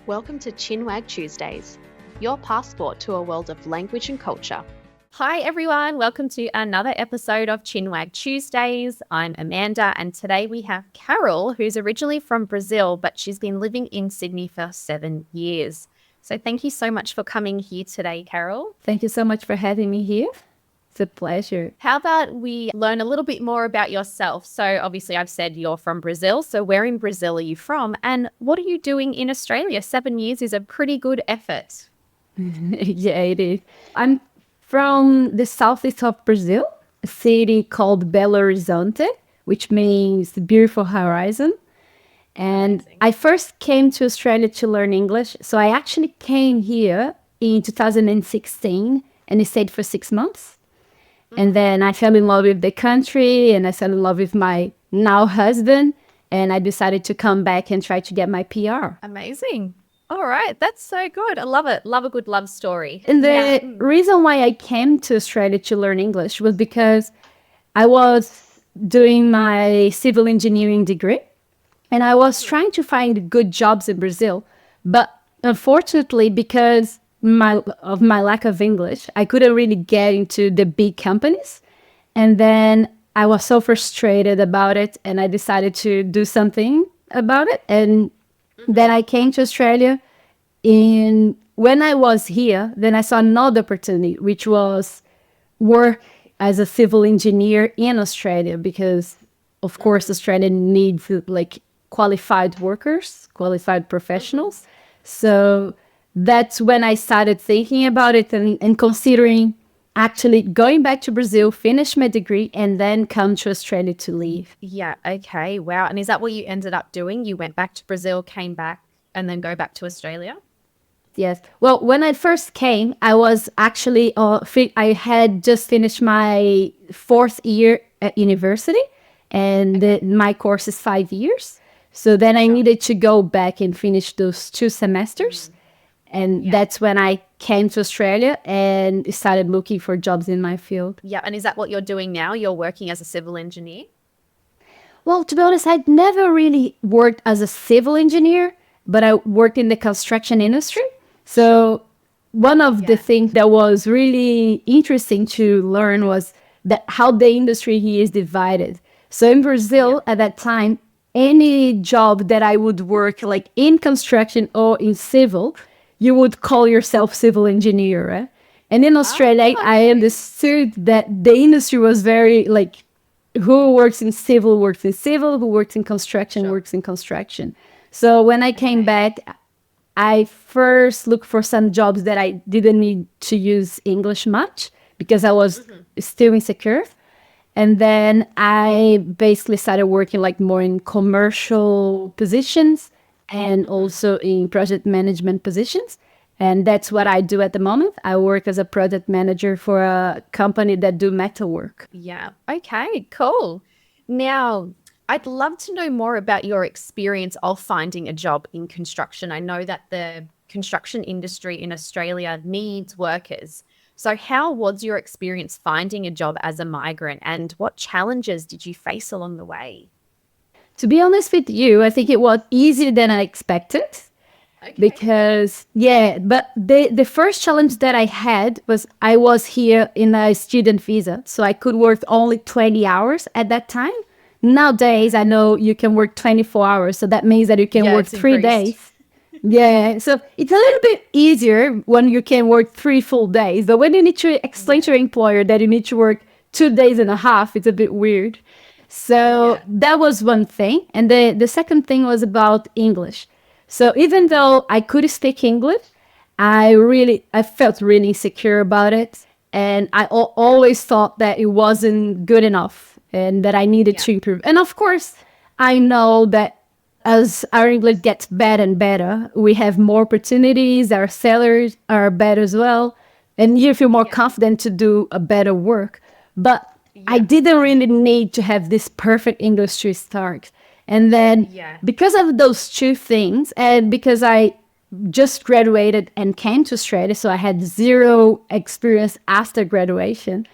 Welcome to Chinwag Tuesdays, your passport to a world of language and culture. Hi everyone, welcome to another episode of Chinwag Tuesdays. I'm Amanda and today we have Carol, who's originally from Brazil, but she's been living in Sydney for 7 years. So thank you so much for coming here today, Carol. Thank you so much for having me here. It's a pleasure. How about we learn a little bit more about yourself? So obviously I've said you're from Brazil. So where in Brazil are you from? And what are you doing in Australia? 7 years is a pretty good effort. Yeah, it is. I'm from the southeast of Brazil, a city called Belo Horizonte, which means the beautiful horizon. And Amazing. I first came to Australia to learn English. So I actually came here in 2016 and I stayed for 6 months. And then I fell in love with the country and I fell in love with my now husband. And I decided to come back and try to get my PR. Amazing. All right. That's so good. I love it. Love a good love story. And the reason why I came to Australia to learn English was because I was doing my civil engineering degree and I was trying to find good jobs in Brazil. But unfortunately, because of my lack of English, I couldn't really get into the big companies. And then I was so frustrated about it and I decided to do something about it. And then I came to Australia. When I was here, then I saw another opportunity, which was work as a civil engineer in Australia, because of course Australia needs like qualified workers, qualified professionals. So that's when I started thinking about it and considering actually going back to Brazil, finish my degree, and then come to Australia to live. Yeah. Okay. Wow. And is that what you ended up doing? You went back to Brazil, came back, and then go back to Australia? Yes. Well, when I first came, I was actually, I had just finished my 4th year at university, and my course is 5 years. So then I needed to go back and finish those 2 semesters. And that's when I came to Australia and started looking for jobs in my field. Yeah. And is that what you're doing now? You're working as a civil engineer? Well, to be honest, I'd never really worked as a civil engineer, but I worked in the construction industry. So one of the things that was really interesting to learn was that how the industry here is divided. So in Brazil at that time, any job that I would work like in construction or in civil, you would call yourself civil engineer, right? And in Australia, I understood that the industry was very like, who works in civil, who works in construction, works in construction. So when I came back, I first looked for some jobs that I didn't need to use English much because I was still insecure. And then I basically started working like more in commercial positions and also in project management positions. And that's what I do at the moment. I work as a project manager for a company that do metalwork. Yeah. Okay, cool. Now, I'd love to know more about your experience of finding a job in construction. I know that the construction industry in Australia needs workers. So how was your experience finding a job as a migrant and what challenges did you face along the way? To be honest with you, I think it was easier than I expected. Okay. Because, but the first challenge that I had was I was here in a student visa. So I could work only 20 hours at that time. Nowadays, I know you can work 24 hours. So that means that you can work 3 days. Yeah. So it's a little bit easier when you can work 3 full days. But when you need to explain to your employer that you need to work 2 days and a half, it's a bit weird. So that was one thing. And the second thing was about English. So even though I could speak English, I felt really insecure about it. And I always thought that it wasn't good enough and that I needed to improve. And of course, I know that as our English gets better and better, we have more opportunities, our salaries are better as well. And you feel more confident to do a better work. But I didn't really need to have this perfect English to start. And then because of those 2 things, and because I just graduated and came to Australia, so I had 0 experience after graduation,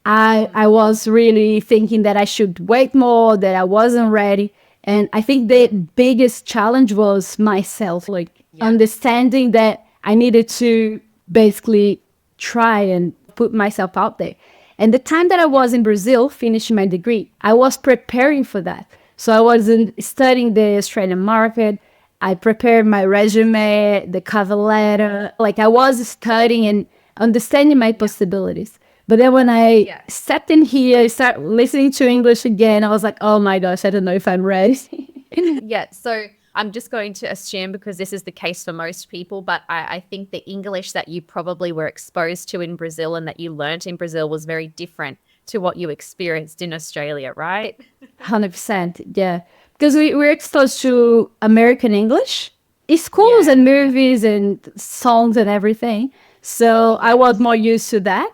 I was really thinking that I should wait more, that I wasn't ready. And I think the biggest challenge was myself. Like, understanding that I needed to basically try and put myself out there. And the time that I was in Brazil finishing my degree, I was preparing for that. So I wasn't studying the Australian market. I prepared my resume, the cover letter. Like I was studying and understanding my possibilities. But then when I sat in here, I started listening to English again, I was like, oh my gosh, I don't know if I'm ready. Yeah, so I'm just going to assume, because this is the case for most people, but I think the English that you probably were exposed to in Brazil and that you learnt in Brazil was very different to what you experienced in Australia, right? 100%, yeah. Because we're exposed to American English in schools and movies and songs and everything. So I was more used to that.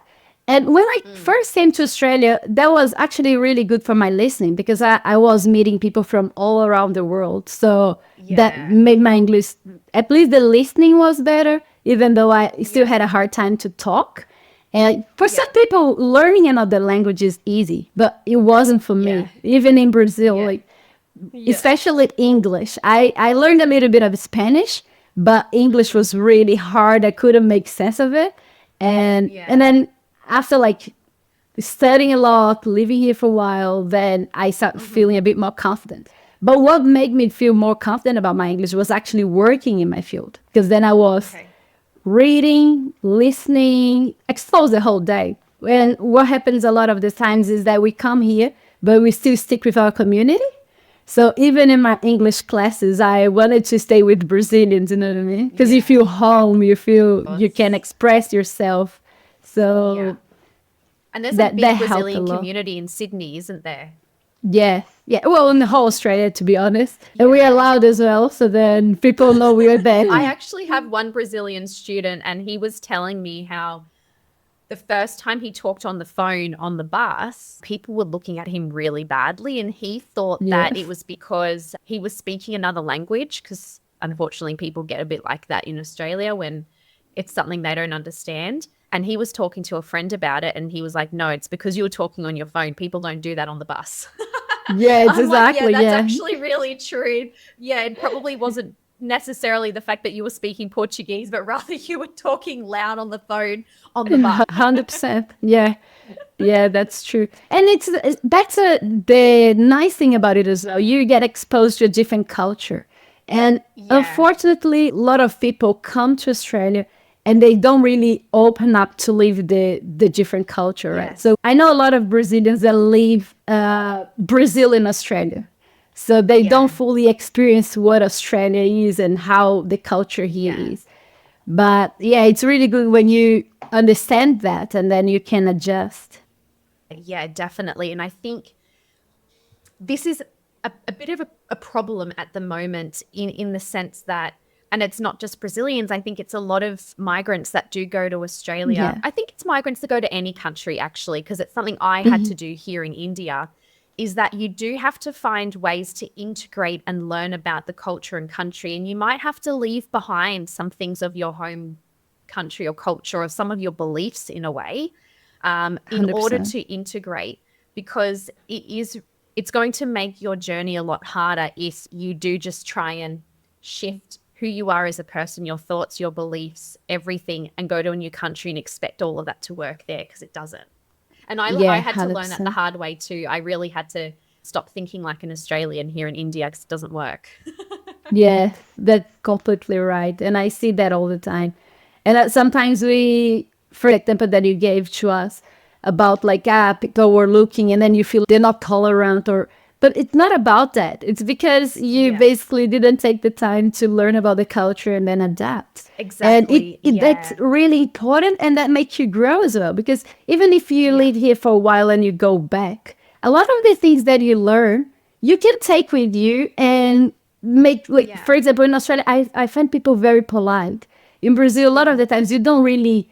And when I first came to Australia, that was actually really good for my listening, because I was meeting people from all around the world. So that made my English, at least the listening was better, even though I still had a hard time to talk. And for some people, learning another language is easy, but it wasn't for me. Even in Brazil, like especially English. I learned a little bit of Spanish, but English was really hard. I couldn't make sense of it. And then after like studying a lot, living here for a while, then I started feeling a bit more confident. But what made me feel more confident about my English was actually working in my field, because then I was reading, listening, exposed the whole day. And what happens a lot of the times is that we come here, but we still stick with our community. So even in my English classes, I wanted to stay with Brazilians, you know what I mean? Because you feel home, you feel you can express yourself. So and there's a big Brazilian community in Sydney, isn't there? Yeah. Well, in the whole Australia, to be honest. And we're allowed as well, so then people know we're there. I actually have one Brazilian student, and he was telling me how the first time he talked on the phone on the bus, people were looking at him really badly, and he thought that it was because he was speaking another language, because unfortunately people get a bit like that in Australia when it's something they don't understand. And he was talking to a friend about it, and he was like, no, it's because you were talking on your phone. People don't do that on the bus. Yeah, it's exactly. Like, that's actually really true. Yeah, it probably wasn't necessarily the fact that you were speaking Portuguese, but rather you were talking loud on the phone on the bus. 100%. Yeah, that's true. And that's the nice thing about it as well. You get exposed to a different culture. And unfortunately, a lot of people come to Australia and they don't really open up to live the different culture, right? So I know a lot of Brazilians that live Brazil in Australia. So they don't fully experience what Australia is and how the culture here is. But yeah, it's really good when you understand that and then you can adjust. Yeah, definitely. And I think this is a bit of a problem at the moment in the sense that, and it's not just Brazilians, I think it's a lot of migrants that do go to Australia. Yeah. I think it's migrants that go to any country, actually, because it's something I had to do here in India, is that you do have to find ways to integrate and learn about the culture and country. And you might have to leave behind some things of your home country or culture or some of your beliefs in a way in order to integrate, because it's going to make your journey a lot harder if you do just try and shift who you are as a person, your thoughts, your beliefs, everything, and go to a new country and expect all of that to work there, because it doesn't. And I had to learn that the hard way too. I really had to stop thinking like an Australian here in India, because it doesn't work. Yeah, that's completely right. And I see that all the time. And sometimes for example, that you gave to us about like, people were looking and then you feel they're not tolerant but it's not about that. It's because you basically didn't take the time to learn about the culture and then adapt. Exactly. And that's really important, and that makes you grow as well. Because even if you live here for a while and you go back, a lot of the things that you learn, you can take with you and make, like, for example, in Australia, I find people very polite. In Brazil, a lot of the times you don't really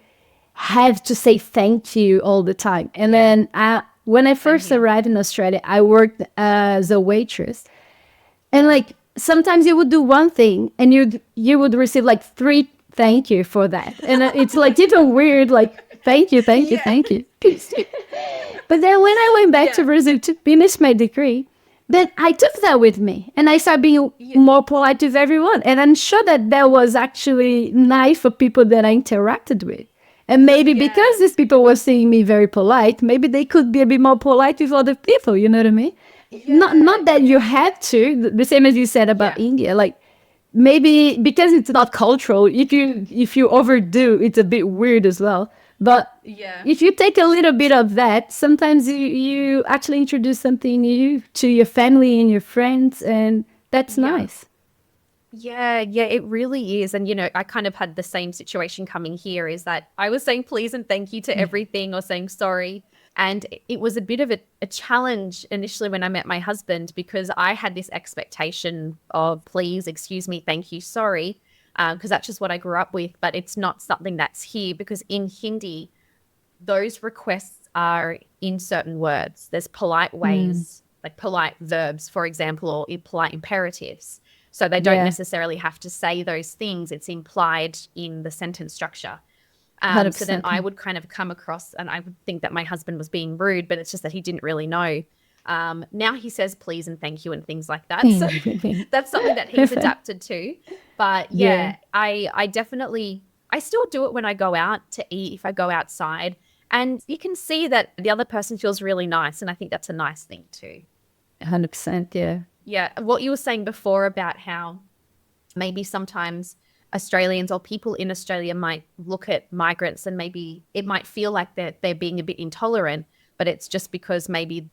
have to say thank you all the time. And then when I first arrived in Australia, I worked as a waitress. And like sometimes you would do one thing and you would receive like 3 thank you for that. And it's like even weird, like thank you. But then when I went back to Brazil to finish my degree, then I took that with me and I started being more polite with everyone. And I'm sure that that was actually nice for people that I interacted with. And maybe because these people were seeing me very polite, maybe they could be a bit more polite with other people, you know what I mean? Not that you had to, the same as you said about India, like maybe because it's not cultural, if you overdo, it's a bit weird as well. But if you take a little bit of that, sometimes you actually introduce something new to your family and your friends, and that's nice. Yeah, it really is. And, I kind of had the same situation coming here is that I was saying please and thank you to everything or saying sorry. And it was a bit of a challenge initially when I met my husband because I had this expectation of please, excuse me, thank you, sorry, because that's just what I grew up with. But it's not something that's here because in Hindi, those requests are in certain words. There's polite ways, like polite verbs, for example, or polite imperatives. So they don't necessarily have to say those things. It's implied in the sentence structure. So then I would kind of come across and I would think that my husband was being rude, but it's just that he didn't really know. Now he says please and thank you and things like that. So that's something that he's adapted to. But I definitely, I still do it when I go out to eat, if I go outside. And you can see that the other person feels really nice. And I think that's a nice thing too. 100%, yeah. Yeah, what you were saying before about how maybe sometimes Australians or people in Australia might look at migrants and maybe it might feel like they're being a bit intolerant, but it's just because maybe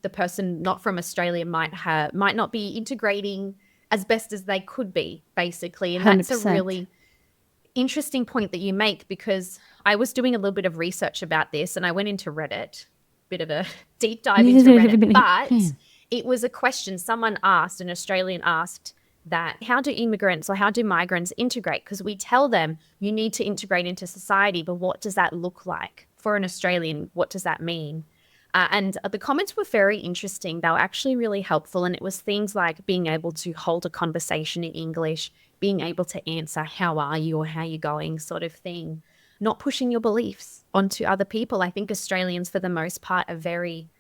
the person not from Australia might not be integrating as best as they could be, basically. And that's 100%. a really interesting point that you make because I was doing a little bit of research about this and I went into Reddit, bit of a deep dive into Reddit, but it was a question someone asked, an Australian asked that how do immigrants or how do migrants integrate? Because we tell them you need to integrate into society, but what does that look like? For an Australian, what does that mean? And the comments were very interesting. They were actually really helpful. And it was things like being able to hold a conversation in English, being able to answer, how are you or how are you going sort of thing, not pushing your beliefs onto other people. I think Australians, for the most part, are very,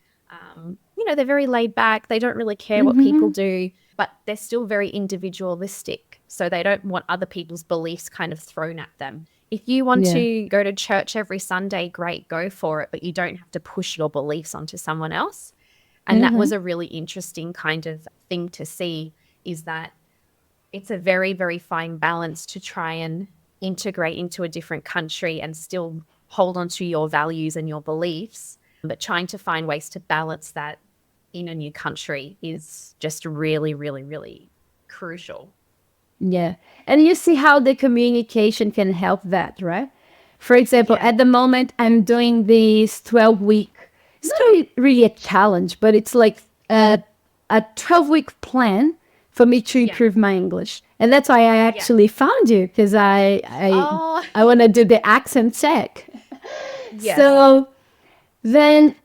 they're very laid back. They don't really care what people do, but they're still very individualistic. So they don't want other people's beliefs kind of thrown at them. If you want to go to church every Sunday, great, go for it. But you don't have to push your beliefs onto someone else. And that was a really interesting kind of thing to see, is that it's a very, very fine balance to try and integrate into a different country and still hold on to your values and your beliefs. But trying to find ways to balance that in a new country is just really, really, really crucial. Yeah. And you see how the communication can help that, right? For example, at the moment, I'm doing this 12-week, it's not really a challenge, but it's like a 12-week plan for me to improve my English. And that's why I actually found you, because I want to do the accent check. So then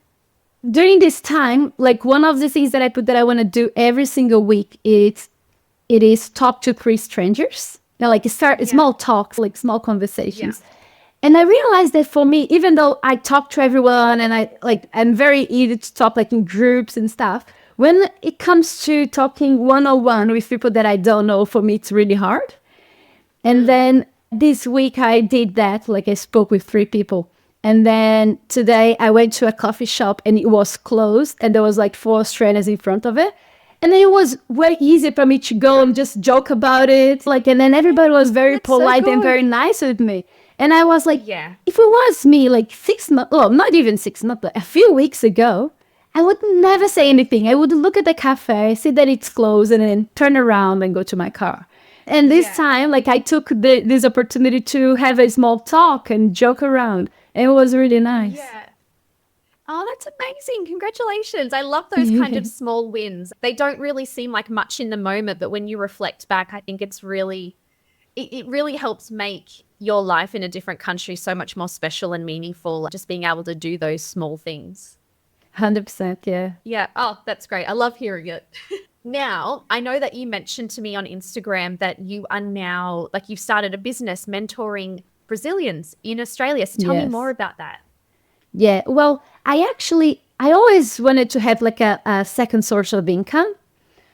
during this time, like one of the things that I put that I want to do every single week it is talk to 3 strangers. Like start small talks, like small conversations. And I realized that for me, even though I talk to everyone and I'm very easy to talk like in groups and stuff, when it comes to talking one-on-one with people that I don't know, for me, it's really hard. And then this week I did that, like I spoke with 3 people. And then today I went to a coffee shop and it was closed and there was like 4 strangers in front of it. And then it was way easier for me to go and just joke about it. And then everybody was very polite and very nice with me. And I was like, if it was me like 6 months, well, not even 6 months, but a few weeks ago, I would never say anything. I would look at the cafe, see that it's closed, and then turn around and go to my car. And this time, I took this opportunity to have a small talk and joke around. And it was really nice. Oh, that's amazing. Congratulations. I love those kind of small wins. They don't really seem like much in the moment, but when you reflect back, I think it's really, it really helps make your life in a different country so much more special and meaningful, just being able to do those small things. 100%, yeah. Yeah. Oh, that's great. I love hearing it. Now, I know that you mentioned to me on Instagram that you are now, you've started a business mentoring Brazilians in Australia. So tell me more about that. Yeah, well, I I always wanted to have like a second source of income.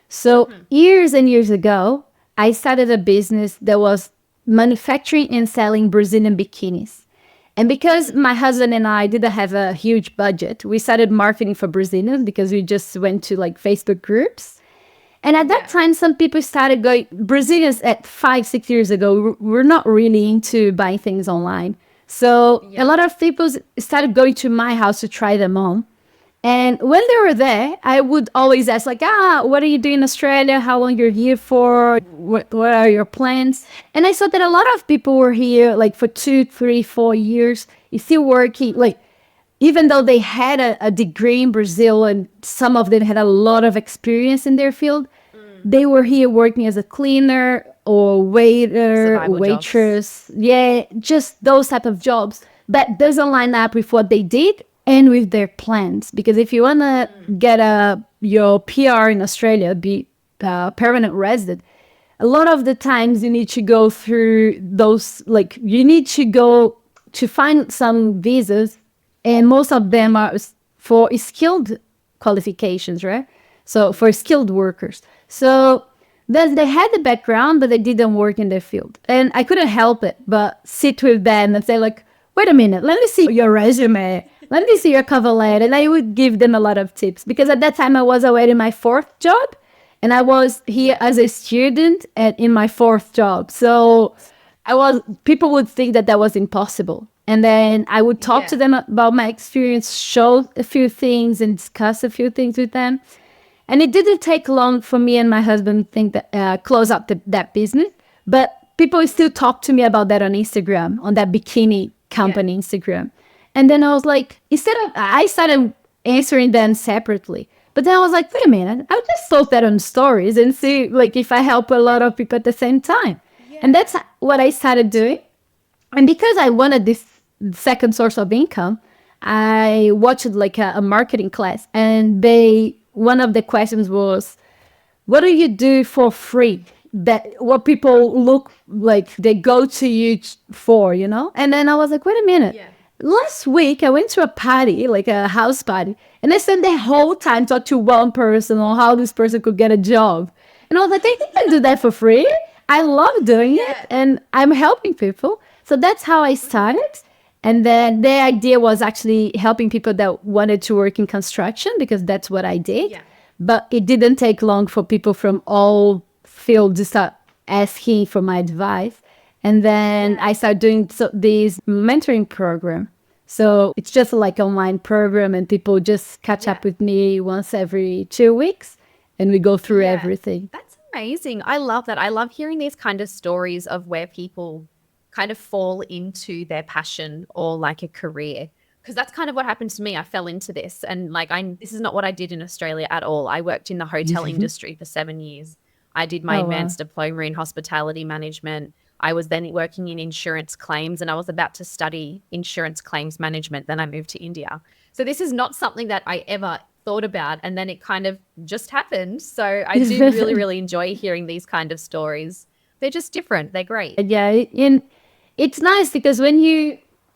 So years and years ago, I started a business that was manufacturing and selling Brazilian bikinis. And because my husband and I didn't have a huge budget, we started marketing for Brazilians because we just went to like Facebook groups. And at that time, some people started going, Brazilians at 5, 6 years ago were not really into buying things online. So a lot of people started going to my house to try them on. And when they were there, I would always ask like, what are you doing in Australia? How long you're here for? What are your plans? And I saw that a lot of people were here like for 2, 3, 4 years, still working, like even though they had a degree in Brazil and some of them had a lot of experience in their field, they were here working as a cleaner or waiter, Survival waitress. Yeah, just those type of jobs. That doesn't line up with what they did and with their plans. Because if you want to get your PR in Australia, be permanent resident, a lot of the times you need to go through those, like you need to go to find some visas, and most of them are for skilled qualifications, right? So for skilled workers. So then they had the background, but they didn't work in their field. And I couldn't help it but sit with them and say like, wait a minute, let me see your resume. Let me see your cover letter. And I would give them a lot of tips because at that time I was already in my 4th job and I was here as a student and in my 4th job. So people would think that was impossible. And then I would talk to them about my experience, show a few things and discuss a few things with them. And it didn't take long for me and my husband think that close up that business. But people still talk to me about that on Instagram, on that bikini company Instagram. And then I was like, I started answering them separately. But then I was like, wait a minute, I'll just post that on stories and see like if I help a lot of people at the same time. And that's what I started doing. And because I wanted this second source of income, I watched like a marketing class, and one of the questions was, what do you do for free? That what people look like they go to you for, you know? And then I was like, wait a minute. Yeah. Last week I went to a party, like a house party, and I spent the whole time talking to one person on how this person could get a job. And I was like, I can do that for free. I love doing it, and I'm helping people. So that's how I started. And then the idea was actually helping people that wanted to work in construction because that's what I did. Yeah. But it didn't take long for people from all fields to start asking for my advice. And then I started doing this mentoring program. So it's just like an online program, and people just catch up with me once every 2 weeks, and we go through everything. That's amazing. I love that. I love hearing these kind of stories of where people kind of fall into their passion or like a career, because that's kind of what happened to me. I fell into this, and like this is not what I did in Australia at all. I worked in the hotel industry for 7 years. I did my advanced diploma in hospitality management. I was then working in insurance claims, and I was about to study insurance claims management. Then I moved to India. So this is not something that I ever thought about, and then it kind of just happened. So I do really, really enjoy hearing these kind of stories. They're just different. They're great. Yeah, and it's nice because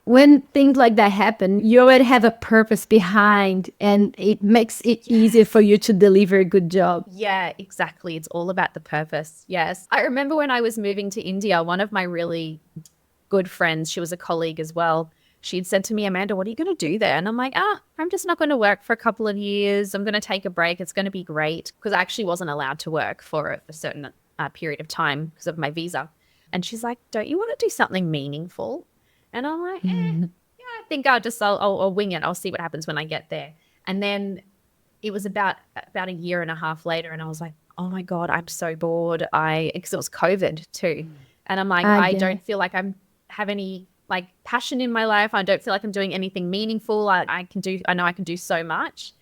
when things like that happen, you already have a purpose behind, and it makes it easier for you to deliver a good job. Yeah, exactly. It's all about the purpose. Yes. I remember when I was moving to India, one of my really good friends, she was a colleague as well, she'd said to me, Amanda, what are you going to do there? And I'm like, I'm just not going to work for a couple of years. I'm going to take a break. It's going to be great. Because I actually wasn't allowed to work for a certain period of time because of my visa. And she's like, don't you want to do something meaningful? And I'm like, yeah, I think I'll wing it. I'll see what happens when I get there. And then it was about a year and a half later, and I was like, oh my God, I'm so bored. Because it was COVID too. And I'm like, I don't feel like I have any like passion in my life. I don't feel like I'm doing anything meaningful. I know I can do so much.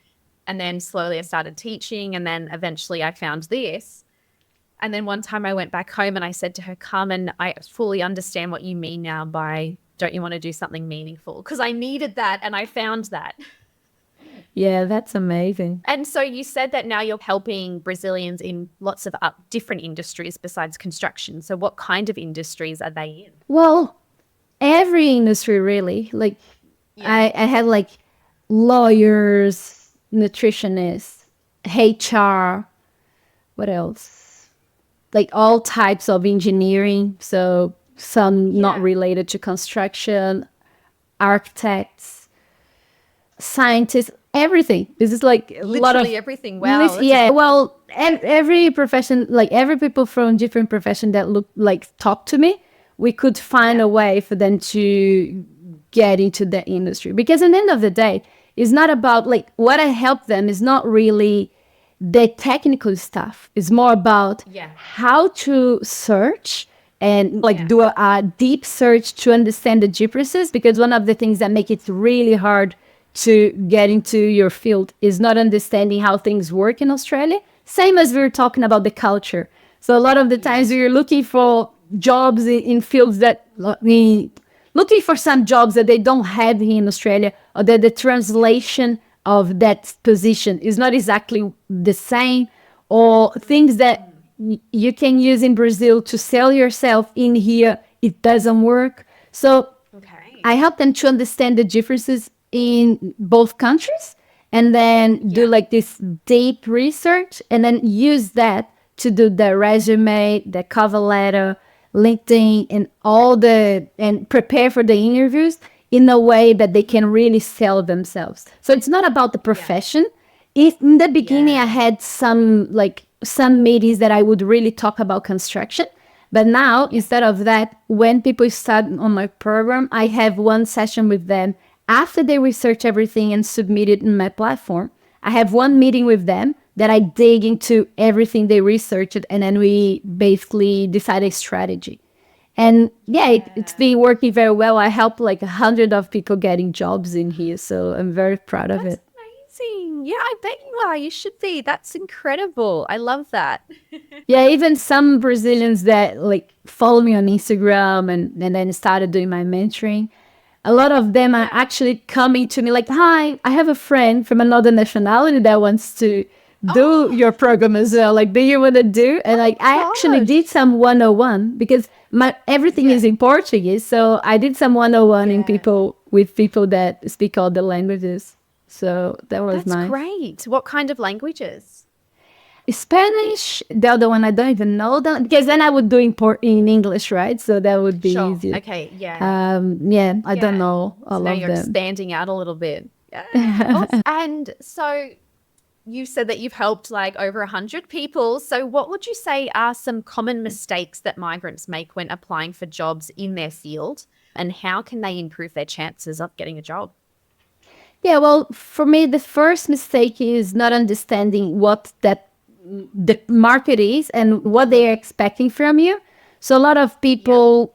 And then slowly I started teaching, and then eventually I found this. And then one time I went back home and I said to her, Carmen, I fully understand what you mean now by don't you want to do something meaningful? Because I needed that, and I found that. Yeah, that's amazing. And so you said that now you're helping Brazilians in lots of different industries besides construction. So what kind of industries are they in? Well, every industry really. Like I had like lawyers, nutritionists, HR, what else? Like all types of engineering. So some not Yeah. related to construction, architects, scientists, everything. This is like a lot of Literally everything. Wow. that's yeah. Well, every profession, like every people from different profession that look like talk to me, we could find a way for them to get into the industry. Because at the end of the day, it's not about like what I help them is not really the technical stuff. It's more about Yeah. how to search and like Yeah. do a deep search to understand the differences. Because one of the things that make it really hard to get into your field is not understanding how things work in Australia. Same as we were talking about the culture. So a lot of the times we are looking for jobs in fields that looking for some jobs that they don't have here in Australia, or that the translation of that position is not exactly the same, or things that you can use in Brazil to sell yourself in here, it doesn't work. So Okay. I help them to understand the differences in both countries, and then do like this deep research, and then use that to do the resume, the cover letter, LinkedIn, and and prepare for the interviews in a way that they can really sell themselves. So it's not about the profession. If in the beginning I had some meetings that I would really talk about construction, but now instead of that, when people start on my program, I have one session with them after they research everything and submit it in my platform. I have one meeting with them that I dig into everything they researched, and then we basically decide a strategy. And yeah, it's been working very well. I help like 100 of people getting jobs in here, so I'm very proud of it. Amazing. Yeah, I bet you are. You should be. That's incredible. I love that. Yeah, even some Brazilians that like follow me on Instagram and then started doing my mentoring. A lot of them are actually coming to me like, "Hi, I have a friend from another nationality that wants to do your program as well. Like, do you want to do?" And like, I actually gosh. did some 101 because my everything is in Portuguese. So I did some 101 in people that speak all the languages. So that was That's nice. great. What kind of languages? Spanish, the other one I don't even know that, because then I would do in English, right? So that would be Sure. easier. Okay. Yeah. Yeah, I don't Yeah. know So all now of you're them. expanding out a little bit. Yeah. Awesome. And so you said that you've helped like over 100 people. So what would you say are some common mistakes that migrants make when applying for jobs in their field? And how can they improve their chances of getting a job? Yeah, well, for me, the first mistake is not understanding what the market is and what they are expecting from you. So a lot of people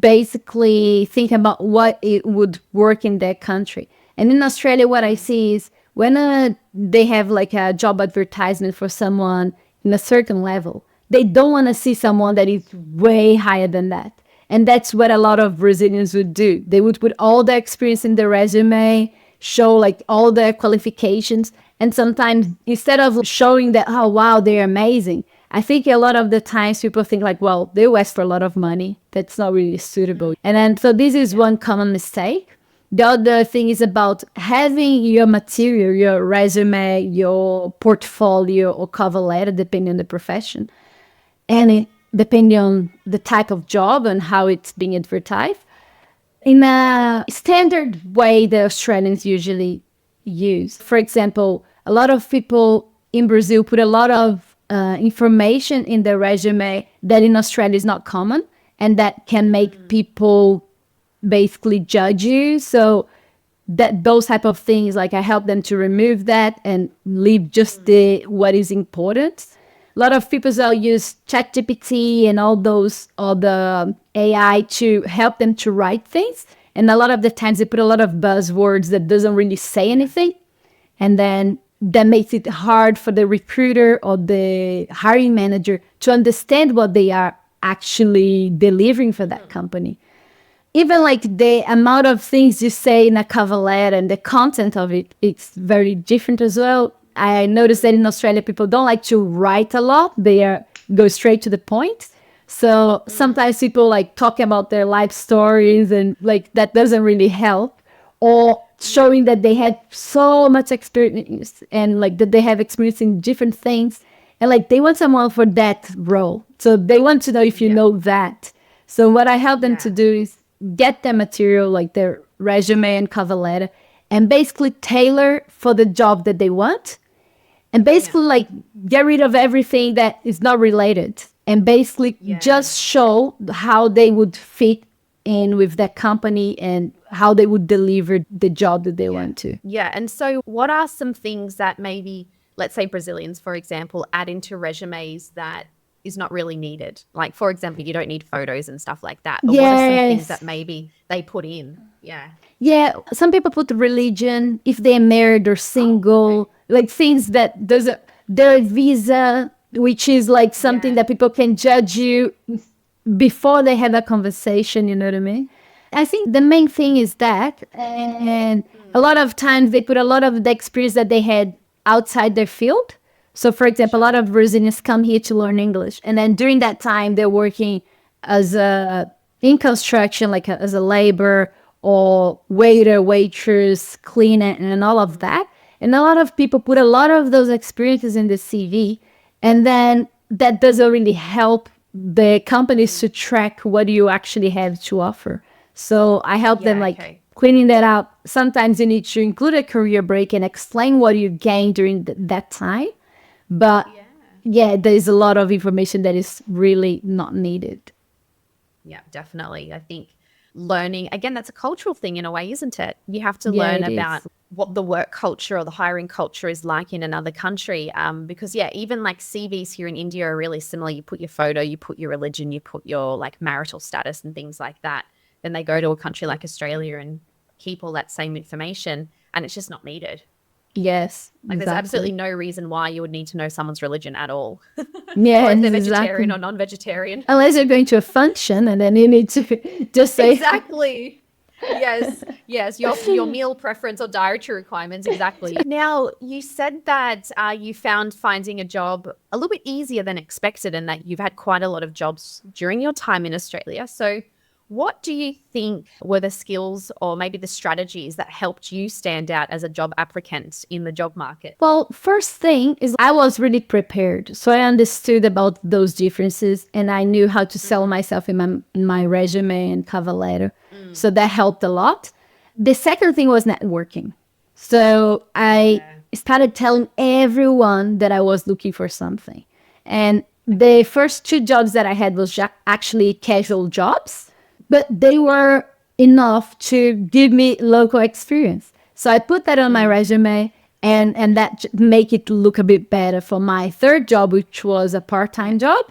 basically think about what it would work in their country. And in Australia, what I see is when they have like a job advertisement for someone in a certain level, they don't want to see someone that is way higher than that. And that's what a lot of Brazilians would do. They would put all the experience in the resume, show like all their qualifications. And sometimes instead of showing that, oh, wow, they're amazing, I think a lot of the times people think like, well, they ask for a lot of money. That's not really suitable. And then, so this is one common mistake. The other thing is about having your material, your resume, your portfolio or cover letter, depending on the profession, and depending on the type of job and how it's being advertised, in a standard way that Australians usually use. For example, a lot of people in Brazil put a lot of information in their resume that in Australia is not common, and that can make people basically judge you. So that those type of things, like I help them to remove that and leave just the what is important. A lot of people will use ChatGPT and all those other AI to help them to write things. And a lot of the times they put a lot of buzzwords that doesn't really say anything. And then that makes it hard for the recruiter or the hiring manager to understand what they are actually delivering for that company. Even like the amount of things you say in a cover letter and the content of it, it's very different as well. I noticed that in Australia, people don't like to write a lot. They go straight to the point. So sometimes people like talk about their life stories and like that doesn't really help. or showing that they had so much experience and like that they have experience in different things. And like they want someone for that role. So they want to know if you know that. So what I help them to do is get their material, like their resume and cover letter, and basically tailor for the job that they want. And basically like get rid of everything that is not related and basically just show how they would fit in with that company and how they would deliver the job that they want to. Yeah. And so what are some things that maybe, let's say Brazilians, for example, add into resumes that is not really needed? Like, for example, you don't need photos and stuff like that. But what are some things that maybe they put in? Yeah. Yeah, some people put religion, if they're married or single, like things that their visa, which is like something that people can judge you before they have a conversation, you know what I mean? I think the main thing is that, and a lot of times they put a lot of the experience that they had outside their field. So for example, a lot of Brazilians come here to learn English. And then during that time, they're working as in construction, like as a labor or waiter, waitress, cleaner, and all of that. And a lot of people put a lot of those experiences in the CV. And then that doesn't really help the companies to track what you actually have to offer. So I help them like cleaning that out. Sometimes you need to include a career break and explain what you gained during that time. But there's a lot of information that is really not needed. Yeah, definitely. I think learning, again, that's a cultural thing in a way, isn't it? You have to learn about what the work culture or the hiring culture is like in another country. Because even like CVs here in India are really similar. You put your photo, you put your religion, you put your like marital status and things like that. Then they go to a country like Australia and keep all that same information, and it's just not needed. Yes. Like there's absolutely no reason why you would need to know someone's religion at all. Yeah. Or if they're vegetarian or non-vegetarian. Unless you're going to a function and then you need to just say. Exactly. Yes. Your meal preference or dietary requirements. Exactly. Now, you said that you found finding a job a little bit easier than expected and that you've had quite a lot of jobs during your time in Australia. So what do you think were the skills or maybe the strategies that helped you stand out as a job applicant in the job market? Well, first thing is I was really prepared. So I understood about those differences and I knew how to sell myself in my resume and cover letter. So that helped a lot. The second thing was networking. So I started telling everyone that I was looking for something. And the first 2 jobs that I had was actually casual jobs. But they were enough to give me local experience. So I put that on my resume and that make it look a bit better for my third job, which was a part-time job.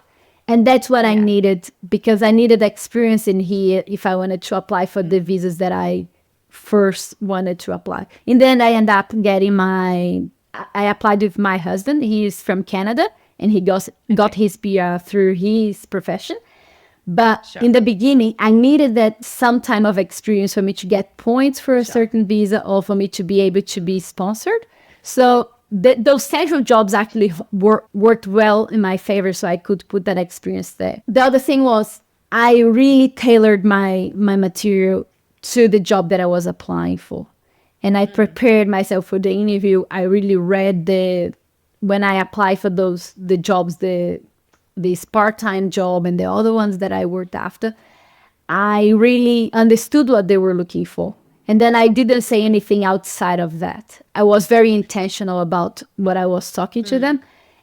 And that's what I needed because I needed experience in here if I wanted to apply for the visas that I first wanted to apply. In the end, I ended up getting I applied with my husband. He is from Canada and he got his PR through his profession. But in the beginning, I needed that some time of experience for me to get points for a certain visa or for me to be able to be sponsored. So those casual jobs actually worked well in my favor, so I could put that experience there. The other thing was I really tailored my material to the job that I was applying for. And I prepared myself for the interview. I really read when I applied for the jobs, this part-time job and the other ones that I worked after, I really understood what they were looking for. And then I didn't say anything outside of that. I was very intentional about what I was talking to them.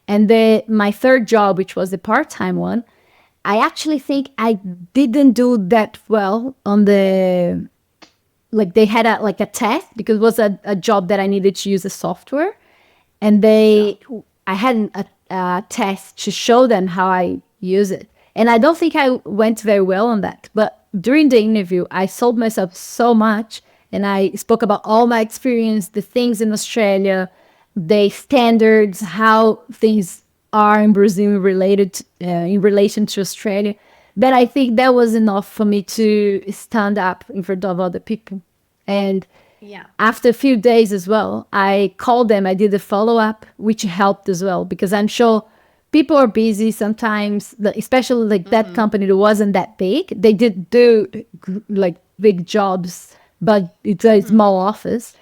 And my third job, which was the part-time one, I actually think I didn't do that well on they had a test because it was a job that I needed to use the software. And I had a test to show them how I use it. And I don't think I went very well on that. But during the interview, I sold myself so much and I spoke about all my experience, the things in Australia, the standards, how things are in Brazil related in relation to Australia, that I think that was enough for me to stand up in front of other people. And after a few days as well, I called them. I did a follow-up, which helped as well, because I'm sure people are busy sometimes, especially like that company that wasn't that big. They did do like big jobs, but it's a small office.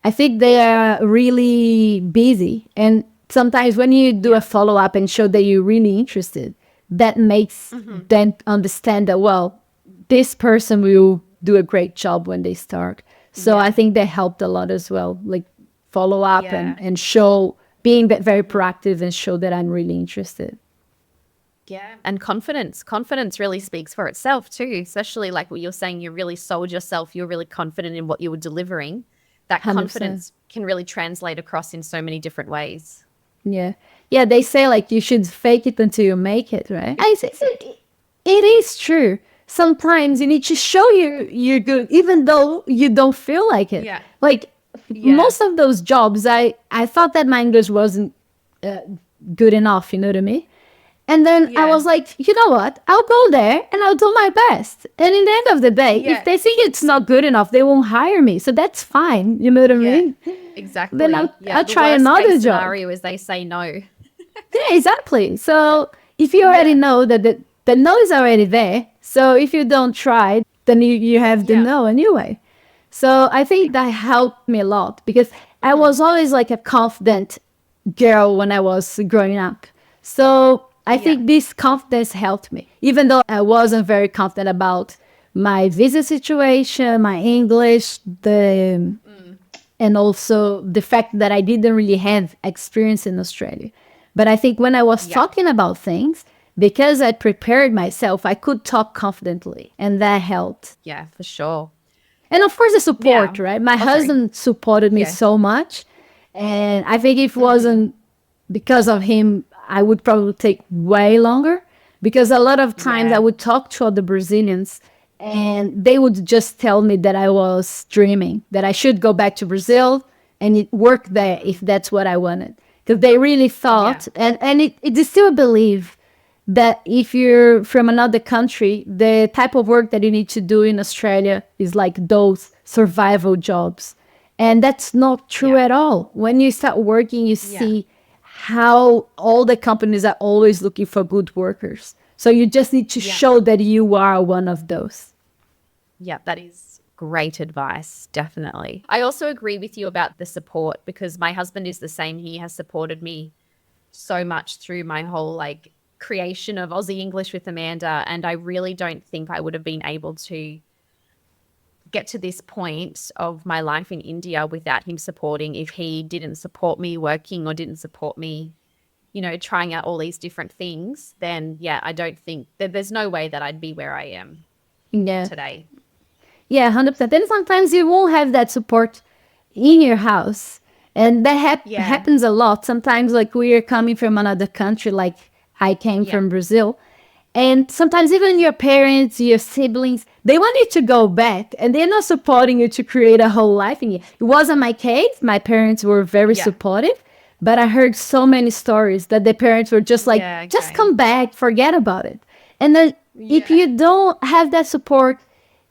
I think they are really busy. And sometimes when you do a follow up and show that you're really interested, that makes them understand that, well, this person will do a great job when they start. So I think that helped a lot as well. Like follow up and show, being very proactive and show that I'm really interested. Yeah. And confidence. Confidence really speaks for itself too, especially like what you're saying, you really sold yourself, you're really confident in what you were delivering. That 100%. confidence can really translate across in so many different ways. Yeah. Yeah, they say like you should fake it until you make it, right? It is true. Sometimes you need to show you're good, even though you don't feel like it. Yeah. Like most of those jobs, I thought that my English wasn't good enough, you know what I mean? And then I was like, you know what? I'll go there and I'll do my best. And in the end of the day, if they think it's not good enough, they won't hire me. So that's fine. You know what I mean? Exactly. Then I'll The try worst another case job. scenario is they say no. Yeah, exactly. So if you already know that the no is already there, so if you don't try, then you have the no anyway. So I think that helped me a lot because I was always like a confident girl when I was growing up. So I think this confidence helped me, even though I wasn't very confident about my visa situation, my English, and also the fact that I didn't really have experience in Australia. But I think when I was talking about things, because I prepared myself, I could talk confidently, and that helped. Yeah, for sure. And of course, the support, Yeah. right? My husband supported me so much. And I think if it wasn't because of him, I would probably take way longer. Because a lot of times I would talk to other Brazilians and they would just tell me that I was dreaming, that I should go back to Brazil and work there if that's what I wanted. Because they really thought, and it is still a belief, that if you're from another country, the type of work that you need to do in Australia is like those survival jobs. And that's not true at all. When you start working, you see how all the companies are always looking for good workers. So you just need to show that you are one of those. Yeah, that is great advice, definitely. I also agree with you about the support because my husband is the same. He has supported me so much through my whole like creation of Aussie English with Amanda, and I really don't think I would have been able to get to this point of my life in India without him supporting. If he didn't support me working or didn't support me, you know, trying out all these different things, then I don't think that there's no way that I'd be where I am today. Yeah, 100%. And sometimes you won't have that support in your house. And that happens a lot. Sometimes like we are coming from another country, like I came from Brazil. And sometimes even your parents, your siblings, they want you to go back and they're not supporting you to create a whole life in you. It wasn't my case. My parents were very supportive, but I heard so many stories that the parents were just like, just come back, forget about it. And then if you don't have that support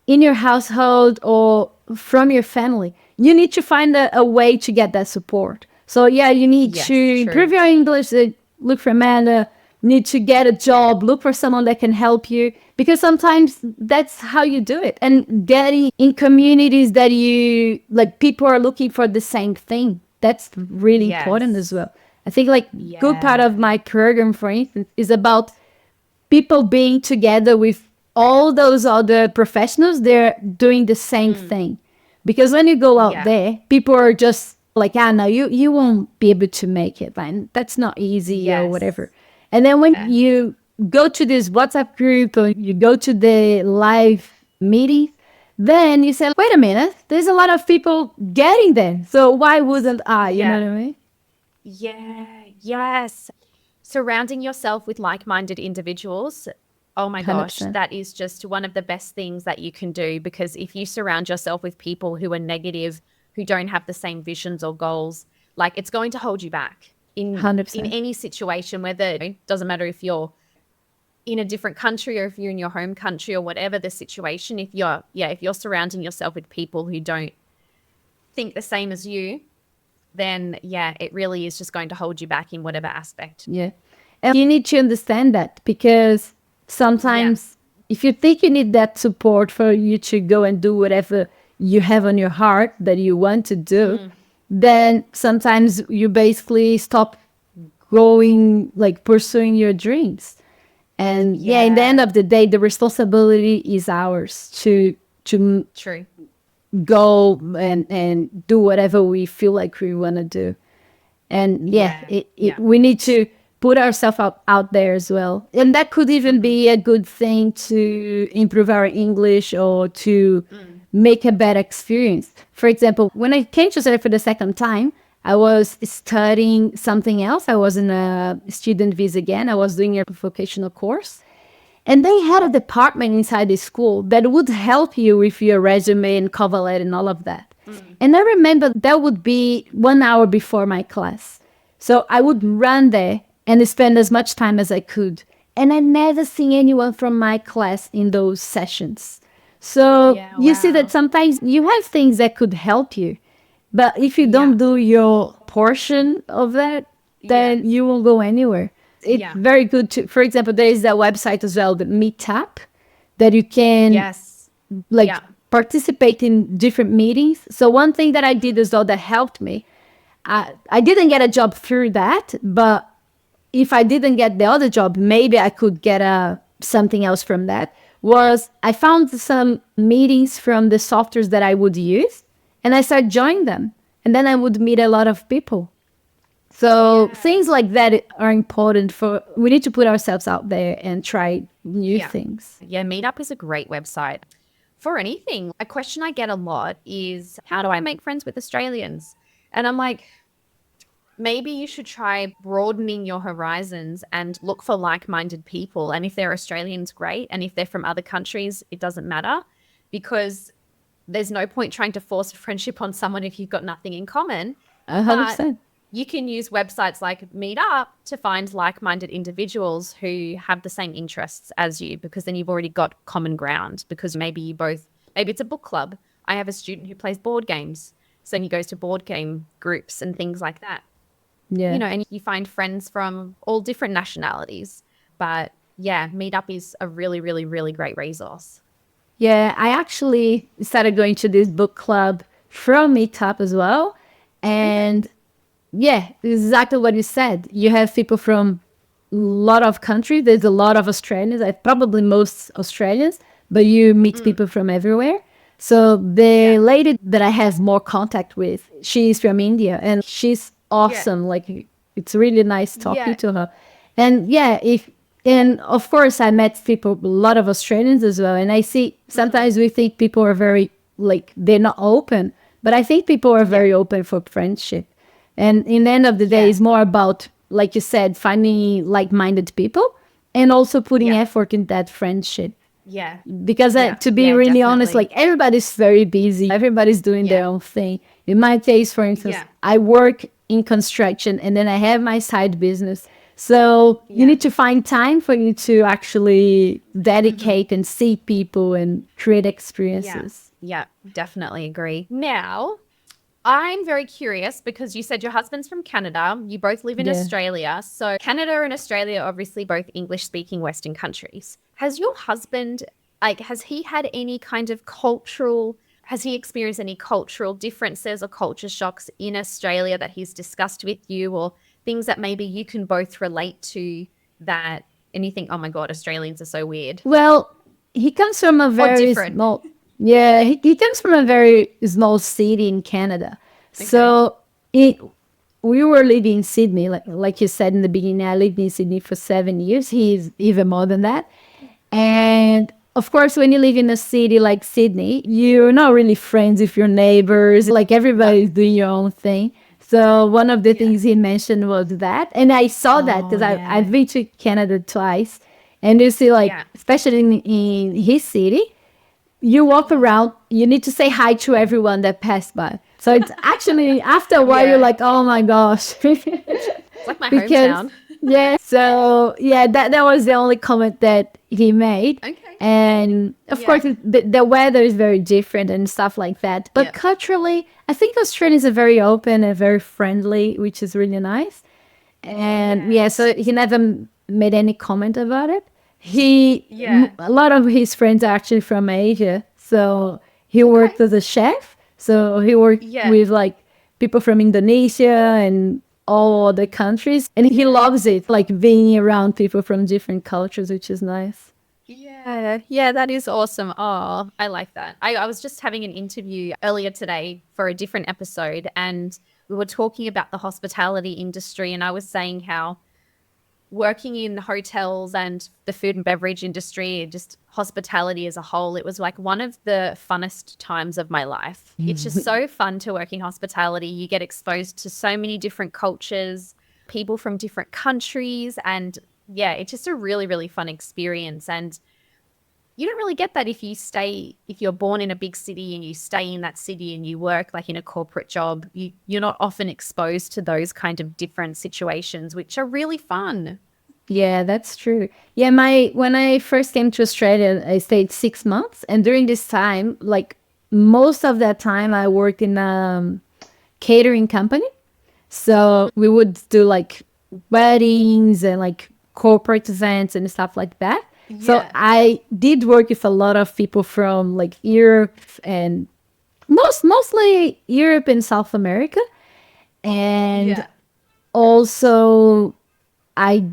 in your household or from your family, you need to find a way to get that support. So you need to improve your English, look for Amanda, need to get a job, look for someone that can help you, because sometimes that's how you do it. And getting in communities that you like, people are looking for the same thing. That's really important as well. I think like good part of my program, for instance, is about people being together with all those other professionals. They're doing the same thing. Because when you go out there, people are just like, no, you won't be able to make it. Like, that's not easy or whatever. And then when you go to this WhatsApp group or you go to the live meeting, then you say, wait a minute, there's a lot of people getting there. So why wasn't I? You know what I mean? Yes. Surrounding yourself with like-minded individuals. Oh my gosh, 100%. that is just one of the best things that you can do, because if you surround yourself with people who are negative, who don't have the same visions or goals, like it's going to hold you back. In 100%. any situation, whether it doesn't matter if you're in a different country or if you're in your home country or whatever the situation, if you're surrounding yourself with people who don't think the same as you, then it really is just going to hold you back in whatever aspect. Yeah. And you need to understand that, because sometimes if you think you need that support for you to go and do whatever you have on your heart that you want to do, then sometimes you basically stop going, like pursuing your dreams. And in the end of the day, the responsibility is ours to True. go and do whatever we feel like we want to do. And we need to put ourselves out there as well. And that could even be a good thing to improve our English or to make a better experience. For example, when I came to Australia for the second time, I was studying something else. I was in a student visa again. I was doing a vocational course. And they had a department inside the school that would help you with your resume and cover letter and all of that. And I remember that would be 1 hour before my class. So I would run there and spend as much time as I could. And I never seen anyone from my class in those sessions. So you see that sometimes you have things that could help you. But if you don't do your portion of that, then you won't go anywhere. It's very good to, for example, there is that website as well, the Meetup, that you can participate in different meetings. So one thing that I did as well that helped me, I didn't get a job through that, but if I didn't get the other job, maybe I could get something else from that, was I found some meetings from the softwares that I would use, and I started joining them. And then I would meet a lot of people. So things like that are important we need to put ourselves out there and try new things. Yeah, Meetup is a great website for anything. A question I get a lot is, how do I make friends with Australians? And I'm like, maybe you should try broadening your horizons and look for like-minded people. And if they're Australians, great. And if they're from other countries, it doesn't matter, because there's no point trying to force a friendship on someone if you've got nothing in common. 100%. You can use websites like Meetup to find like-minded individuals who have the same interests as you, because then you've already got common ground, because maybe it's a book club. I have a student who plays board games, so he goes to board game groups and things like that. Yeah. And you find friends from all different nationalities. But Meetup is a really, really, really great resource. Yeah, I actually started going to this book club from Meetup as well. And exactly what you said. You have people from a lot of countries. There's a lot of Australians, probably most Australians, but you meet people from everywhere. So the lady that I have more contact with, she's from India, and she's awesome. Like, it's really nice talking to her. And and of course, I met people, a lot of Australians as well. And I see sometimes we think people are very, like, they're not open. But I think people are very open for friendship. And in the end of the day, it's more about, like you said, finding like-minded people and also putting effort in that friendship. Yeah. Because to be really honest, like, everybody's very busy. Everybody's doing their own thing. In my case, for instance, I work in construction and then I have my side business. So you need to find time for you to actually dedicate and see people and create experiences. Yeah, definitely agree. Now, I'm very curious, because you said your husband's from Canada. You both live in Australia. So Canada and Australia are obviously both English-speaking Western countries. Has your husband, has he had any kind of has he experienced any cultural differences or culture shocks in Australia that he's discussed with you, or things that maybe you can both relate to, that, and you think, oh my God, Australians are so weird? Well, he comes from a very small... Yeah, he comes from a very small city in Canada. Okay. So we were living in Sydney, like you said in the beginning. I lived in Sydney for 7 years. He's even more than that. And of course, when you live in a city like Sydney, you're not really friends with your neighbors. Like, everybody's doing your own thing. So one of the things he mentioned was that. And I saw that because I've been to Canada twice. And you see, especially in his city, you walk around, you need to say hi to everyone that passed by. So it's actually, after a while, you're like, oh my gosh. It's like my hometown. So that was the only comment that he made. Okay. And of course, the weather is very different and stuff like that. But culturally, I think Australians are very open and very friendly, which is really nice. And so he never made any comment about it. A lot of his friends are actually from Asia, so He worked as a chef. So he worked Yeah. with like people from Indonesia and all other countries. And he loves it, like being around people from different cultures, which is nice. Yeah, yeah, that is awesome. Oh, I like that. I was just having an interview earlier today for a different episode, and we were talking about the hospitality industry, and I was saying how working in hotels and the food and beverage industry, just hospitality as a whole, it was like one of the funnest times of my life. It's just so fun to work in hospitality. You get exposed to so many different cultures, people from different countries, and yeah, it's just a really, really fun experience. And you don't really get that if you're born in a big city and you stay in that city and you work like in a corporate job. You're not often exposed to those kind of different situations, which are really fun. Yeah, that's true. Yeah, when I first came to Australia, I stayed 6 months, and during this time, like most of that time, I worked in a catering company. So we would do like weddings and like corporate events and stuff like that. So Yeah. I did work with a lot of people from like Europe and mostly Europe and South America. And also I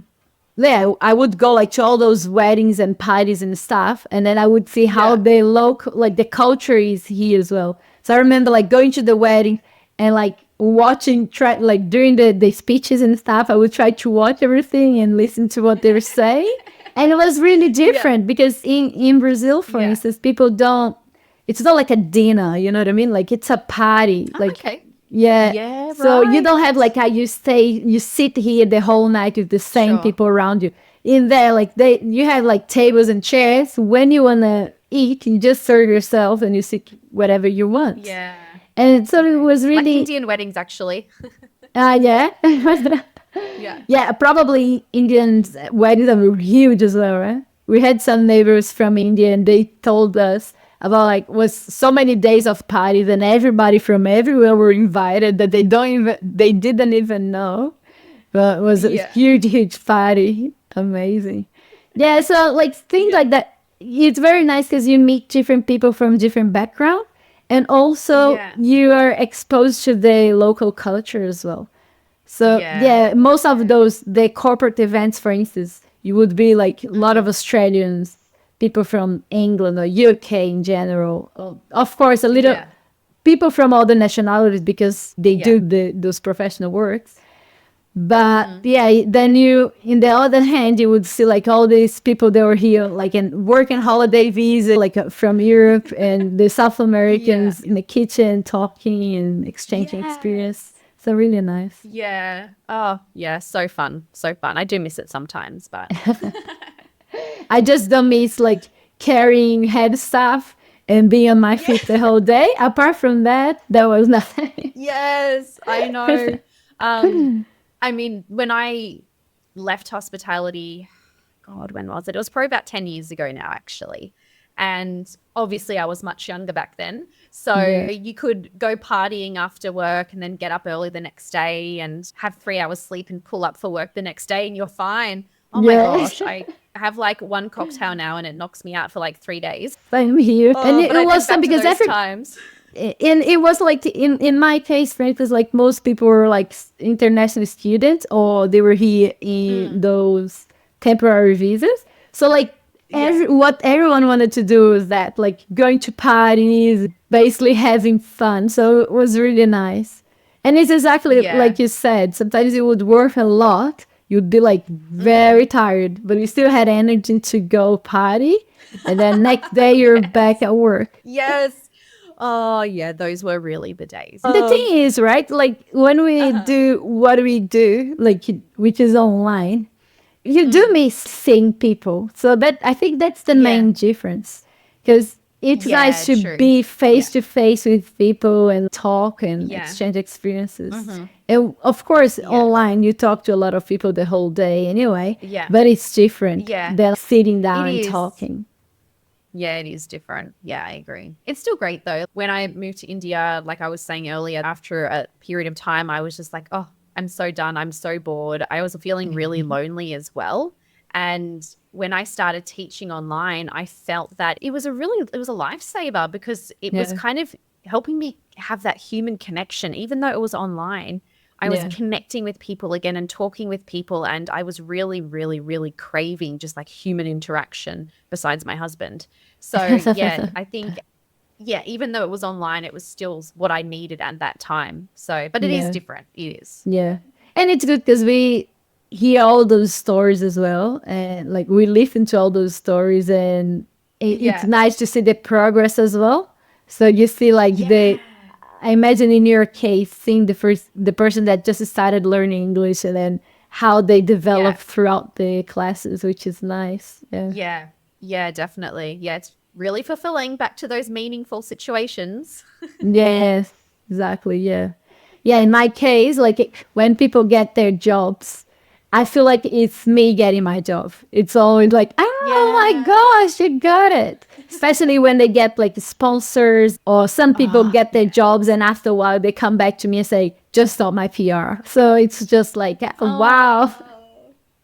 yeah, I would go like to all those weddings and parties and stuff, and then I would see how Yeah. the local, like the culture is here as well. So I remember like going to the wedding and like watching, try like during the speeches and stuff, I would try to watch everything and listen to what they were saying, and it was really different because in Brazil, for Yeah. instance, people don't. It's not like a dinner, you know what I mean? Like it's a party, like. Okay. Yeah. Yeah, So you don't have right. like how you sit here the whole night with the same Sure. people around you. In there, like you have like tables and chairs. When you wanna eat, you just serve yourself and you sit whatever you want. Yeah. And so it was Like really, Indian weddings, actually. yeah. Yeah. Yeah, probably Indians weddings are huge as well, right? We had some neighbors from India and they told us about like was so many days of parties and everybody from everywhere were invited that they didn't even know. But it was a Yeah. huge party. Amazing. Yeah, so like things like that. It's very nice because you meet different people from different background, and also Yeah. you are exposed to the local culture as well. So Yeah. yeah, most of those the corporate events, for instance, you would be like a lot of Australians, people from England or UK in general. Of course, a little Yeah. people from other nationalities because they Yeah. do those professional works. But yeah, then you, in the other hand, you would see like all these people that were here, like in working holiday visa, like from Europe and the South Americans in the kitchen talking and exchanging experience. So really nice. Yeah. Oh, yeah. So fun. So fun. I do miss it sometimes, but I just don't miss like carrying head stuff and being on my feet the whole day. Apart from that, there was nothing. yes, I know. I mean, when I left hospitality, God, when was it? It was probably about 10 years ago now, actually. And obviously, I was much younger back then. So Yeah. you could go partying after work and then get up early the next day and have 3 hours sleep and pull up for work the next day, and you're fine. Oh my Yeah. gosh, I have like one cocktail now and it knocks me out for like 3 days. Same here. And But I it was think fun back to because those times. and it was like in my case, for instance, like most people were like international students or they were here in those temporary visas. So like what everyone wanted to do was that, like going to parties, basically having fun. So it was really nice. And it's exactly Yeah. like you said. Sometimes it would work a lot. You'd be like very tired, but you still had energy to go party. And then next day you're back at work. Yes. Oh, yeah, those were really the days. The thing is, right? Like when we do what we do, like which is online, you do miss seeing people. So that I think that's the main difference, because it's Yeah, nice to true. be face to face with people and talk and Yeah. exchange experiences. And of course, online you talk to a lot of people the whole day anyway. Yeah. But it's different Yeah. than sitting down It and is. talking. Yeah, it is different. Yeah, I agree. It's still great though. When I moved to India, like I was saying earlier, after a period of time, I was just like, oh, I'm so done. I'm so bored. I was feeling really lonely as well. And when I started teaching online, I felt that it was a lifesaver because it was Yeah. kind of helping me have that human connection. Even though it was online, I was Yeah. connecting with people again and talking with people. And I was really, really, really craving just like human interaction besides my husband. So yeah, I think, yeah, even though it was online, it was still what I needed at that time. So, but it is Yeah. different. It is. Yeah. And it's good because we hear all those stories as well. And like we listen to all those stories, and it's Yeah. nice to see the progress as well. So you see like Yeah. I imagine in your case, seeing the person that just started learning English and then how they develop Yeah. throughout the classes, which is nice. Yeah. Yeah. Yeah, definitely. Yeah, it's really fulfilling. Back to those meaningful situations. Yes, exactly. Yeah. Yeah. In my case, like when people get their jobs, I feel like it's me getting my job. It's always like, oh my Yeah. gosh, you got it. Especially when they get like sponsors, or some people Oh, get their jobs and after a while they come back to me and say, just stop my PR. So it's just like, wow.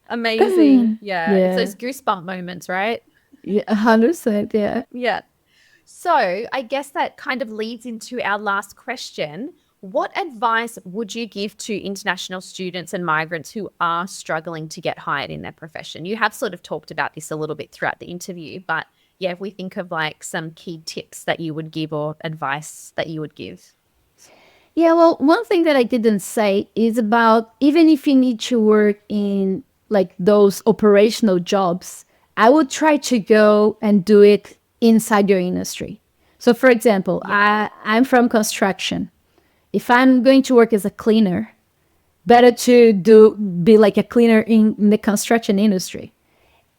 amazing. Yeah. It's Yeah. those goosebump moments, right? Yeah. 100%. Yeah. Yeah. So I guess that kind of leads into our last question. What advice would you give to international students and migrants who are struggling to get hired in their profession? You have sort of talked about this a little bit throughout the interview, but yeah, if we think of like some key tips that you would give or advice that you would give. Yeah, well, one thing that I didn't say is about even if you need to work in like those operational jobs, I would try to go and do it inside your industry. So, for example, Yeah. I'm from construction. If I'm going to work as a cleaner, better to be like a cleaner in the construction industry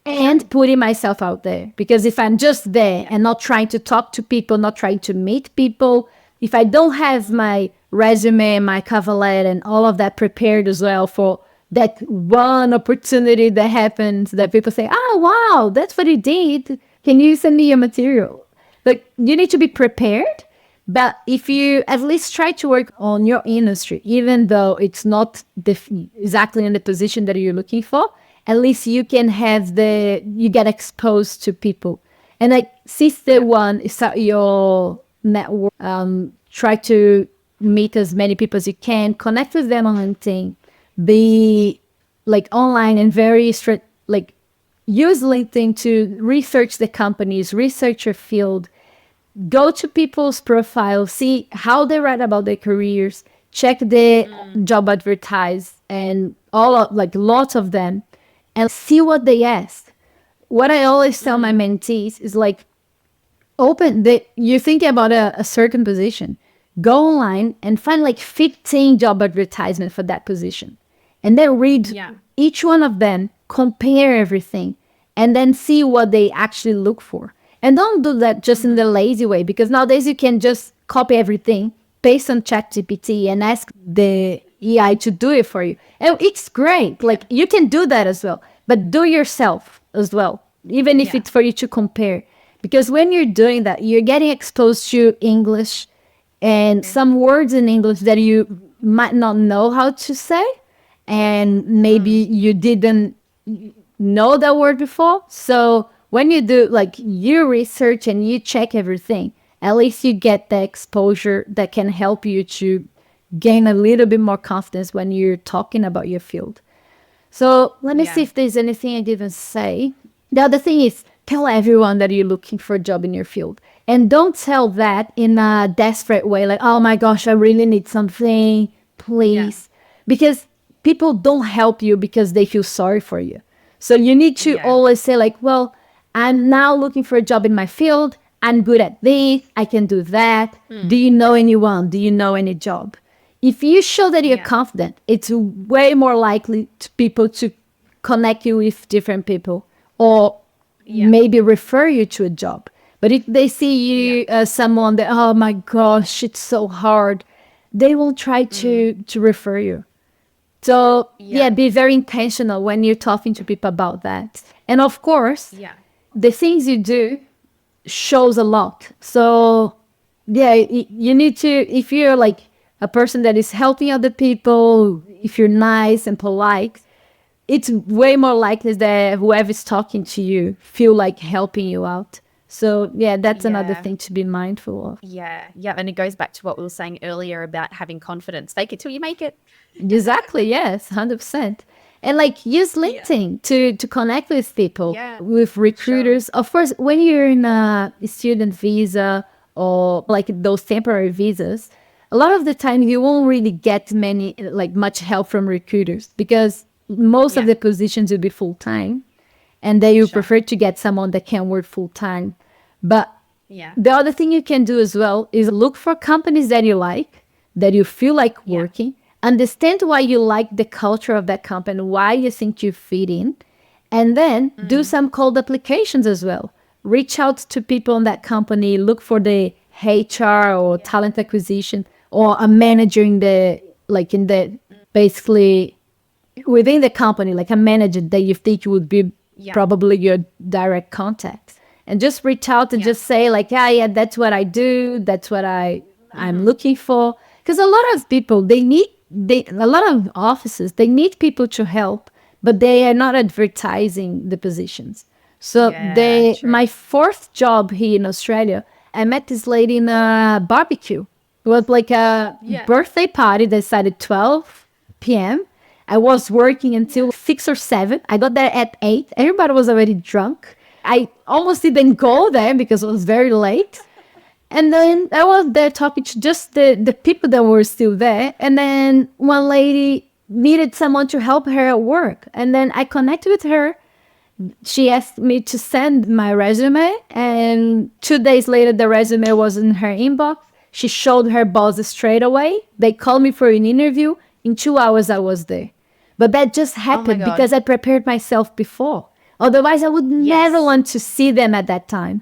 and putting myself out there. Because if I'm just there and not trying to talk to people, not trying to meet people, if I don't have my resume, my cover letter, and all of that prepared as well for that one opportunity that happens that people say, oh, wow, that's what you did. Can you send me your material? Like, you need to be prepared. But if you at least try to work on your industry, even though it's not exactly in the position that you're looking for, at least you can you get exposed to people. And like sister one, start your network, try to meet as many people as you can, connect with them on LinkedIn, be like online and very strict, like use LinkedIn to research the companies, research your field, go to people's profiles, see how they write about their careers, check the job advertise and all of like lots of them, and see what they ask. What I always tell my mentees is like, you're thinking about a certain position, go online and find like 15 job advertisements for that position, and then read Yeah. each one of them, compare everything, and then see what they actually look for. And don't do that just in the lazy way, because nowadays you can just copy everything, paste on ChatGPT, and ask the AI to do it for you. And it's great. Like you can do that as well, but do yourself as well, even if Yeah. it's for you to compare. Because when you're doing that, you're getting exposed to English and some words in English that you might not know how to say, and maybe you didn't know that word before. So when you do like you research and you check everything, at least you get the exposure that can help you to gain a little bit more confidence when you're talking about your field. So let me see Yeah. if there's anything I didn't say. The other thing is tell everyone that you're looking for a job in your field. And don't tell that in a desperate way, like, oh my gosh, I really need something, please. Because people don't help you because they feel sorry for you. So you need to Yeah. always say, like, well, I'm now looking for a job in my field. I'm good at this. I can do that. Do you know anyone? Do you know any job? If you show that you're Yeah. confident, it's way more likely to people to connect you with different people, or Yeah. maybe refer you to a job. But if they see you as someone that, oh my gosh, it's so hard, they will try to refer you. So Yeah. be very intentional when you're talking to people about that. And of course, Yeah. the things you do shows a lot. So you need to, if you're like a person that is helping other people, if you're nice and polite, it's way more likely that whoever's talking to you feel like helping you out. So yeah, that's another Yeah. thing to be mindful of. Yeah. Yeah. And it goes back to what we were saying earlier about having confidence. Fake it till you make it. Exactly, yes, 100%. And like use Yeah. LinkedIn to connect with people, Yeah. with recruiters. Of course, when you're in a student visa or like those temporary visas, a lot of the time you won't really get many like much help from recruiters because most of Yeah. the positions will be full time, and they you Sure. prefer to get someone that can work full time. But Yeah. the other thing you can do as well is look for companies that you like, that you feel like Yeah. working, understand why you like the culture of that company, why you think you fit in, and then do some cold applications as well. Reach out to people in that company, look for the HR or talent acquisition or a manager in the like in the basically within the company, like a manager that you think would be Yeah. probably your direct contact, and just reach out and Yeah. just say like, yeah, that's what I do, that's what I'm looking for. Because a lot of people a lot of offices they need people to help, but they are not advertising the positions. So Yeah, true. my fourth job here in Australia, I met this lady in a barbecue. It was like a Yeah. birthday party that started 12 p.m. I was working until 6 or 7. I got there at 8. Everybody was already drunk. I almost didn't go there because it was very late. And then I was there talking to just the people that were still there. And then one lady needed someone to help her at work. And then I connected with her. She asked me to send my resume. And 2 days later, the resume was in her inbox. She showed her boss straight away. They called me for an interview. In 2 hours, I was there. But that just happened God. because I prepared myself before. Otherwise, I would never Yes. want to see them at that time.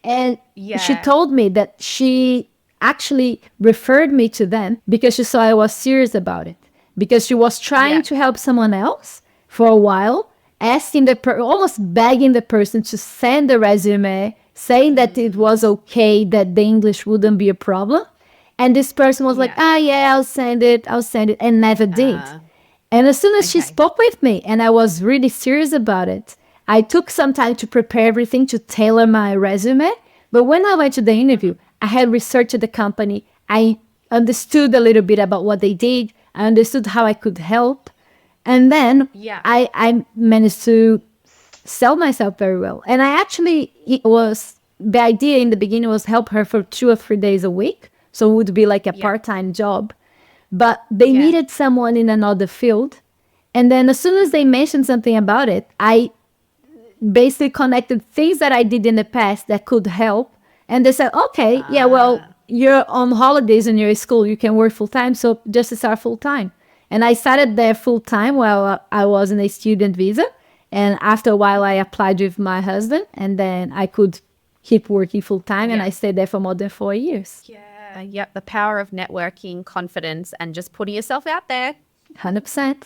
And she Yeah. told me that she actually referred me to them because she saw I was serious about it. Because she was trying Yeah. to help someone else for a while, asking almost begging the person to send the resume, saying that it was okay, that the English wouldn't be a problem. And this person was like, Yeah. yeah, I'll send it, and never did. Ah, And as soon as she okay. spoke with me and I was really serious about it, I took some time to prepare everything to tailor my resume. But when I went to the interview, I had researched the company. I understood a little bit about what they did. I understood how I could help. And then Yeah. I managed to sell myself very well. And the idea in the beginning was help her for 2 or 3 days a week. So it would be like a Yeah. part-time job. But they Yeah. needed someone in another field. And then as soon as they mentioned something about it, I basically connected things that I did in the past that could help. And they said, okay, yeah, well, you're on holidays in your school, you can work full time, so just start full time. And I started there full time while I was in a student visa. And after a while, I applied with my husband, and then I could keep working full time. And Yeah. I stayed there for more than 4 years. Yeah. Yep. The power of networking, confidence, and just putting yourself out there. 100%.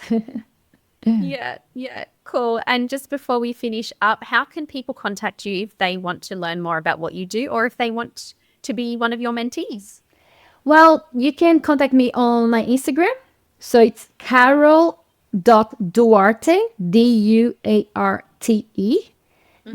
Yeah. Yeah. Cool. And just before we finish up, how can people contact you if they want to learn more about what you do or if they want to be one of your mentees? Well, you can contact me on my Instagram. So it's carol.duarte, Duarte.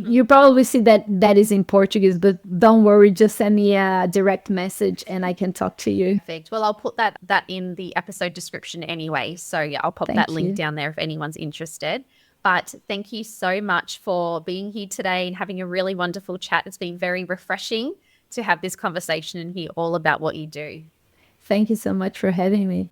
You probably see that is in Portuguese, but don't worry, just send me a direct message and I can talk to you. Perfect. Well, I'll put that in the episode description anyway. So yeah, I'll pop Thank that link you. down there if anyone's interested. But thank you so much for being here today and having a really wonderful chat. It's been very refreshing to have this conversation and hear all about what you do. Thank you so much for having me.